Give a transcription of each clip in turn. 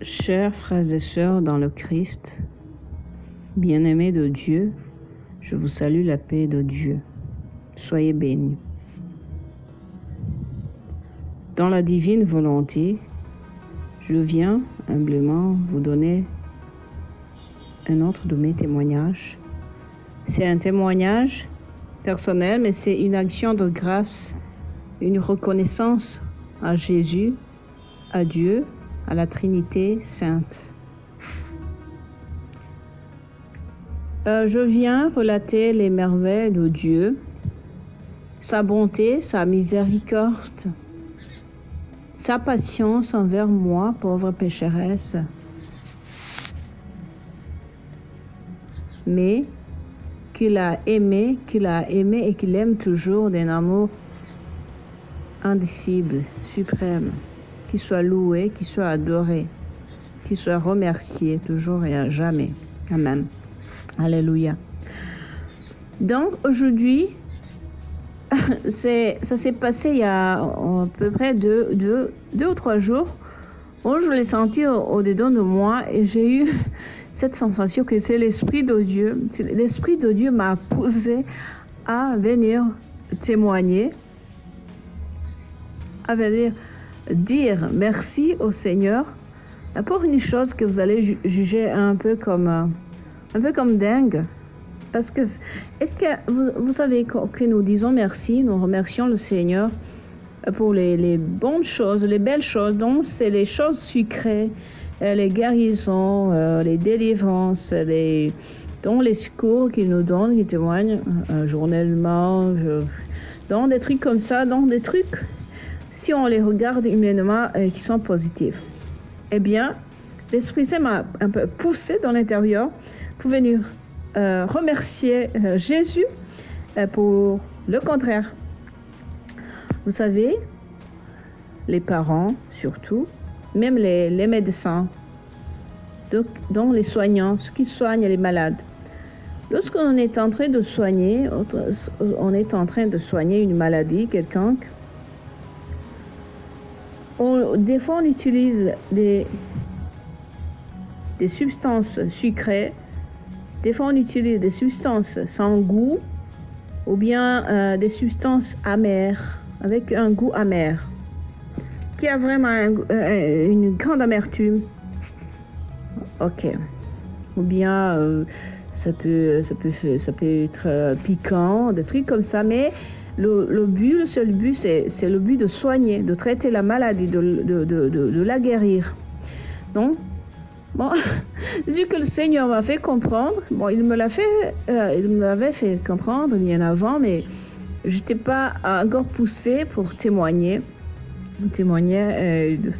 Chers frères et sœurs dans le Christ, bien-aimés de Dieu, je vous salue la paix de Dieu. Soyez bénis. Dans la divine volonté, je viens humblement vous donner un autre de mes témoignages. C'est un témoignage personnel, mais c'est une action de grâce, une reconnaissance à Jésus, à Dieu, à la Trinité sainte. Je viens relater les merveilles de Dieu, sa bonté, sa miséricorde, sa patience envers moi, pauvre pécheresse. Mais qu'il a aimé et qu'il aime toujours d'un amour indicible, suprême, qu'il soit loué, qu'il soit adoré, qu'il soit remercié toujours et à jamais. Amen. Alléluia. Donc aujourd'hui, ça s'est passé il y a à peu près deux ou trois jours où je l'ai senti au-dedans de moi et j'ai eu cette sensation que c'est l'Esprit de Dieu. L'Esprit de Dieu m'a poussé à venir témoigner, à venir dire merci au Seigneur pour une chose que vous allez juger un peu comme dingue. Parce que, est-ce que vous savez que nous disons merci, nous remercions le Seigneur pour les bonnes choses, les belles choses, donc c'est les choses sucrées, les guérisons, les délivrances, donc les secours qu'il nous donne, qui témoignent journellement, donc des trucs comme ça, donc des trucs, si on les regarde humainement, qui sont positifs. Eh bien, l'Esprit Saint m'a un peu poussé dans l'intérieur pour venir remercier Jésus pour le contraire. Vous savez, les parents surtout, même les médecins, donc les soignants, ceux qui soignent les malades. Lorsqu'on est en train de soigner, une maladie quelconque, des fois on utilise des substances sucrées, des fois on utilise des substances sans goût ou bien des substances amères, avec un goût amer, qui a vraiment une grande amertume. Ok. Ou bien ça peut être piquant, des trucs comme ça, mais le seul but, c'est le but de soigner, de traiter la maladie, de la guérir. Donc, bon, vu que le Seigneur m'a fait comprendre, bon, il me l'avait fait comprendre bien avant, mais je n'étais pas encore poussée pour témoigner de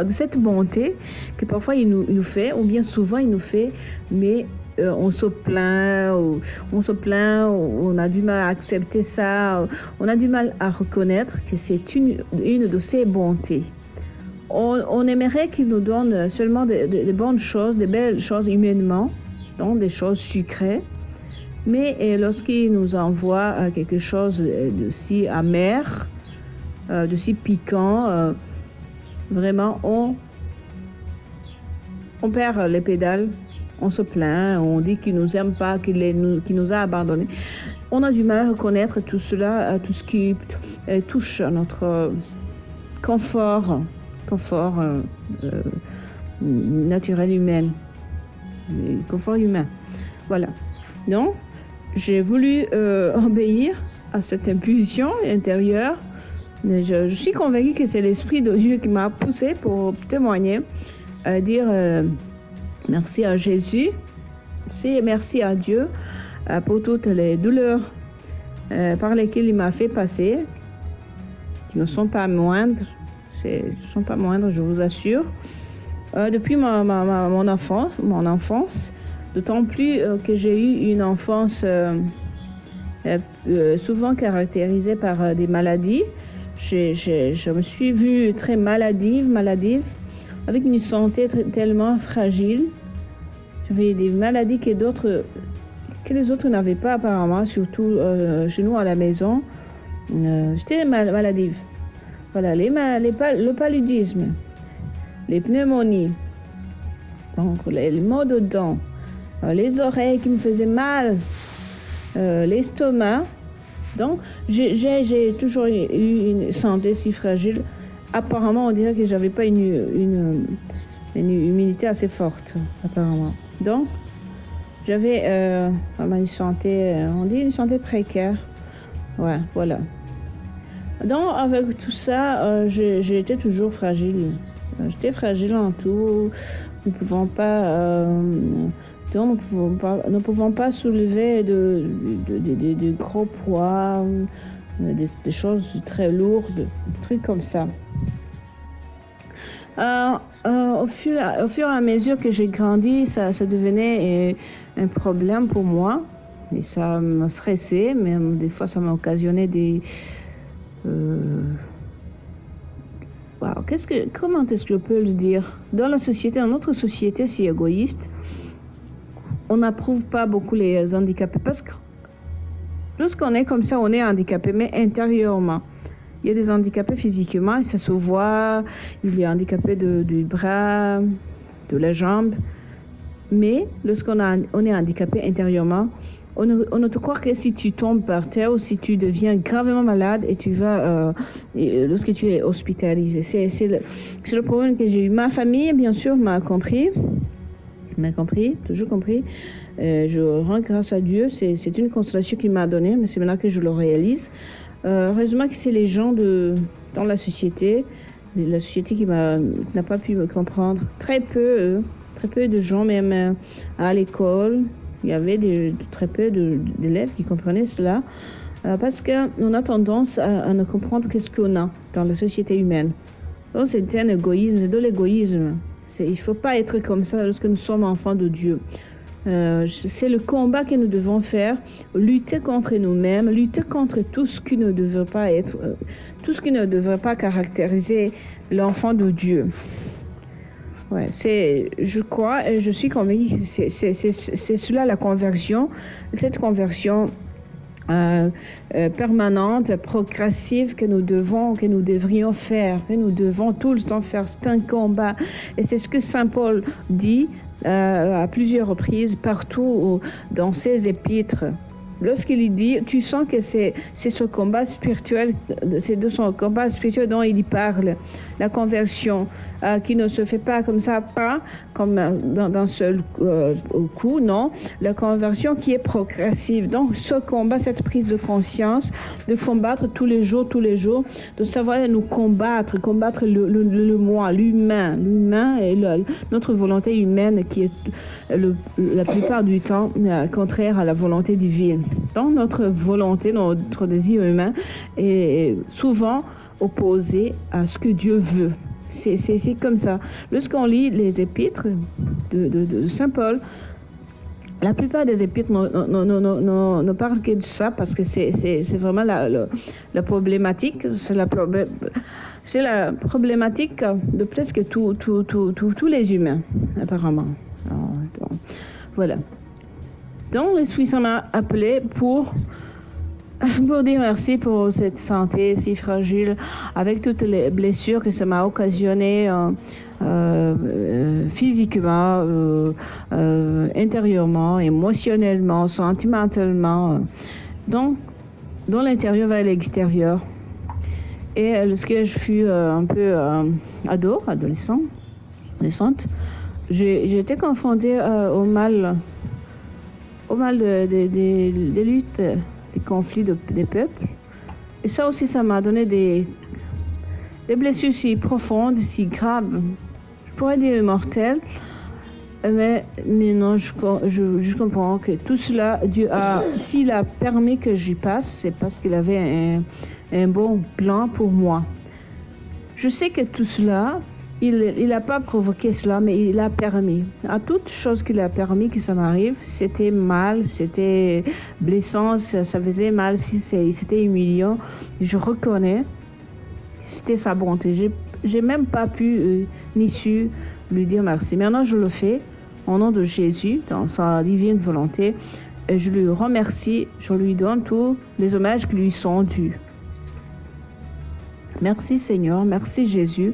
cette bonté que parfois il nous fait, ou bien souvent il nous fait, mais on se plaint, on a du mal à accepter ça, on a du mal à reconnaître que c'est une de ses bontés. On aimerait qu'il nous donne seulement des bonnes choses, des belles choses humainement, donc des choses sucrées. Mais lorsqu'il nous envoie quelque chose de si amer, de si piquant, vraiment, on perd les pédales, on se plaint, on dit qu'il ne nous aime pas, qu'il nous a abandonnés. On a du mal à reconnaître tout cela, tout ce qui touche à notre confort naturel humain, confort humain. Voilà. Donc, j'ai voulu obéir à cette impulsion intérieure. Mais je suis convaincue que c'est l'Esprit de Dieu qui m'a poussée pour témoigner, dire merci à Jésus, merci à Dieu pour toutes les douleurs par lesquelles il m'a fait passer, qui ne sont pas moindres. Je vous assure. Depuis mon enfance, d'autant plus que j'ai eu une enfance souvent caractérisée par des maladies. Je me suis vue très maladive, avec une santé tellement fragile. J'avais des maladies que les autres n'avaient pas apparemment, surtout chez nous à la maison. J'étais maladive. Voilà, le paludisme, les pneumonies, Donc, les maux de dents, les oreilles qui me faisaient mal, l'estomac. Donc, j'ai toujours eu une santé si fragile. Apparemment, on dirait que j'avais pas une immunité assez forte, apparemment. Donc, j'avais une santé, on dit une santé précaire. Ouais, voilà. Donc, avec tout ça, j'étais toujours fragile. J'étais fragile en tout. Nous ne pouvons pas soulever de gros poids, des choses très lourdes, des trucs comme ça. Au fur et à mesure que j'ai grandi, ça devenait un problème pour moi. Et ça me stressait, même des fois ça m'a occasionné des... comment est-ce que je peux le dire? Dans notre société si égoïste, on n'approuve pas beaucoup les handicapés parce que lorsqu'on est comme ça, on est handicapé, mais intérieurement. Il y a des handicapés physiquement, ça se voit, il y a handicapé du bras, de la jambe. Mais lorsqu'on est handicapé intérieurement, on ne te croit que si tu tombes par terre ou si tu deviens gravement malade et tu vas, lorsque tu es hospitalisé. C'est le problème que j'ai eu. Ma famille, bien sûr, m'a compris, toujours compris. Je rends grâce à Dieu. C'est une consolation qu'il m'a donnée, mais c'est maintenant que je le réalise. Heureusement que c'est les gens dans la société qui n'a pas pu me comprendre. Très peu de gens, même à l'école, il y avait très peu d'élèves qui comprenaient cela, parce qu'on a tendance à ne comprendre qu'est-ce qu'on a dans la société humaine. Donc c'est un égoïsme, c'est de l'égoïsme. Il ne faut pas être comme ça lorsque nous sommes enfants de Dieu. C'est le combat que nous devons faire, lutter contre nous-mêmes, lutter contre tout ce qui ne devrait pas être, tout ce qui ne devrait pas caractériser l'enfant de Dieu. Ouais, je crois et je suis convaincue que c'est cela la conversion, cette conversion permanente, progressive que nous devrions faire, que nous devons tout le temps faire. C'est un combat et c'est ce que Saint Paul dit à plusieurs reprises partout dans ses épîtres. Lorsqu'il dit, tu sens que c'est ce combat spirituel, c'est de son combat spirituel dont il y parle, la conversion qui ne se fait pas comme ça, pas comme d'un seul coup, non, la conversion qui est progressive. Donc ce combat, cette prise de conscience, de combattre tous les jours, de savoir nous combattre le moi, l'humain et notre volonté humaine qui est la plupart du temps contraire à la volonté divine. Donc notre volonté, notre désir humain est souvent opposé à ce que Dieu veut. C'est comme ça. Lorsqu'on lit les épîtres de Saint Paul, la plupart des épîtres ne parlent que de ça parce que c'est vraiment la problématique. C'est la problématique de presque tous les humains, apparemment. Donc, voilà. Donc, le Suisse m'a appelé pour dire merci pour cette santé si fragile, avec toutes les blessures que ça m'a occasionné physiquement, intérieurement, émotionnellement, sentimentalement. Donc, dans l'intérieur vers l'extérieur. Et lorsque je fus un peu adolescente, j'ai été confrontée au mal des luttes, des conflits des peuples. Et ça aussi, ça m'a donné des blessures si profondes, si graves. Je pourrais dire mortelles, mais non, je comprends que tout cela, Dieu s'il a permis que j'y passe, c'est parce qu'il avait un bon plan pour moi. Je sais que tout cela, il n'a pas provoqué cela, mais il a permis. À toute chose qu'il a permis que ça m'arrive, c'était mal, c'était blessant, ça faisait mal, c'était humiliant. Je reconnais, c'était sa bonté. J'ai même pas pu ni su lui dire merci. Maintenant, je le fais au nom de Jésus, dans sa divine volonté. Et je lui remercie, je lui donne tous les hommages qui lui sont dus. Merci Seigneur, merci Jésus.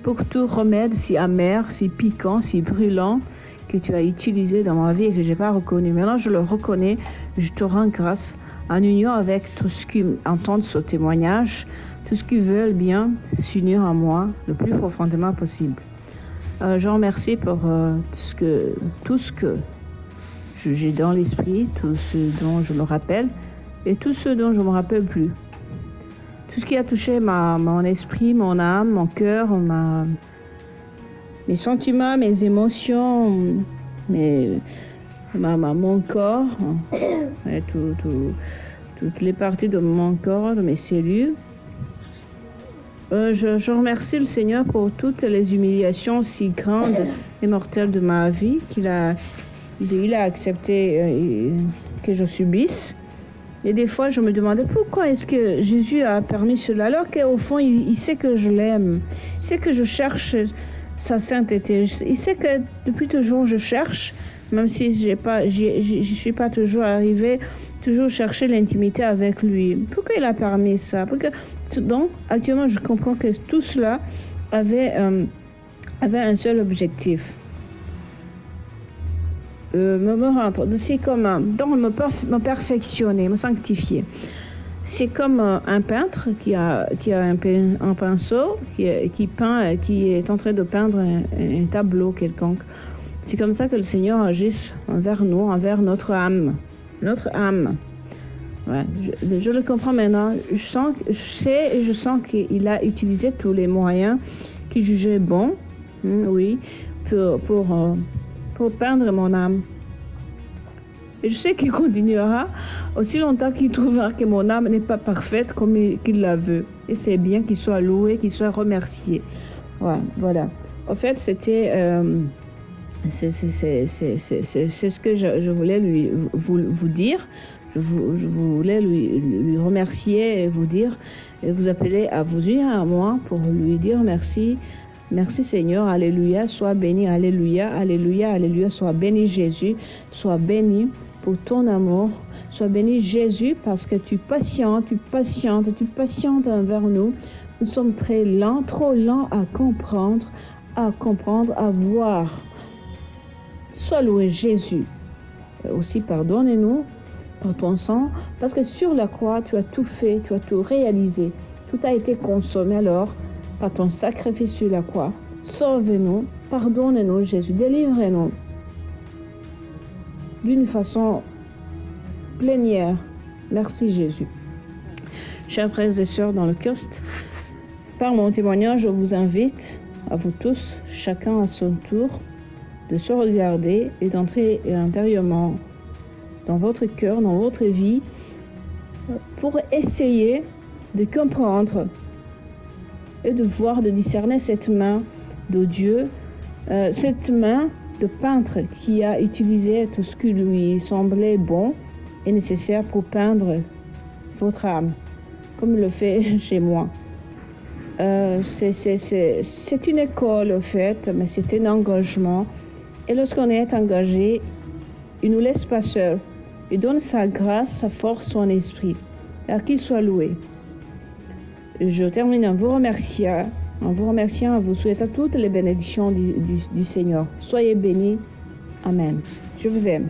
pour tout remède si amer, si piquant, si brûlant que tu as utilisé dans ma vie et que je n'ai pas reconnu. Maintenant, je le reconnais, je te rends grâce en union avec tous ceux qui entendent ce témoignage, tous ceux qui veulent bien s'unir à moi le plus profondément possible. Je remercie pour tout ce que j'ai dans l'esprit, tout ce dont je me rappelle et tout ce dont je ne me rappelle plus. Tout ce qui a touché mon esprit, mon âme, mon cœur, mes sentiments, mes émotions, mon corps, et toutes les parties de mon corps, de mes cellules. Je remercie le Seigneur pour toutes les humiliations si grandes et mortelles de ma vie qu'il a accepté que je subisse. Et des fois, je me demandais pourquoi est-ce que Jésus a permis cela, alors qu'au fond, il sait que je l'aime, il sait que je cherche sa sainteté, il sait que depuis toujours je cherche, même si je suis pas toujours arrivée, toujours chercher l'intimité avec lui. Pourquoi il a permis ça? Donc, actuellement, je comprends que tout cela avait un seul objectif. Me rendre, c'est comme donc me perfectionner, me sanctifier. C'est comme un peintre qui a un pinceau qui est en train de peindre un tableau quelconque. C'est comme ça que le Seigneur agit envers nous, envers notre âme. Ouais, je le comprends maintenant. Je sens qu'il a utilisé tous les moyens qu'il jugeait bons, oui, pour peindre mon âme. Et je sais qu'il continuera aussi longtemps qu'il trouvera que mon âme n'est pas parfaite comme qu'il la veut. Et c'est bien qu'il soit loué, qu'il soit remercié. Ouais, voilà. En fait, c'était... c'est ce que je voulais vous dire. Je voulais lui remercier et vous dire, et vous appeler à vous unir à moi pour lui dire merci. Merci Seigneur, alléluia, sois béni, alléluia, alléluia, alléluia, sois béni Jésus, sois béni pour ton amour, sois béni Jésus parce que tu patientes envers nous. Nous sommes très lents, trop lents à comprendre, à voir. Sois loué Jésus. Aussi pardonnez-nous par ton sang, parce que sur la croix, tu as tout fait, tu as tout réalisé, tout a été consommé alors par ton sacrifice sur la croix. Sauve-nous, pardonne-nous Jésus, délivre-nous d'une façon plénière. Merci Jésus. Chers frères et sœurs dans le Christ, par mon témoignage, je vous invite à vous tous, chacun à son tour, de se regarder et d'entrer intérieurement dans votre cœur, dans votre vie, pour essayer de comprendre et de voir, de discerner cette main de Dieu, cette main de peintre qui a utilisé tout ce qui lui semblait bon et nécessaire pour peindre votre âme, comme il le fait chez moi. C'est une école, en fait, mais c'est un engagement. Et lorsqu'on est engagé, il ne nous laisse pas seuls. Il donne sa grâce, sa force, son esprit. Alors qu'il soit loué. Je termine en vous remerciant, en vous souhaitant toutes les bénédictions du Seigneur. Soyez bénis. Amen. Je vous aime.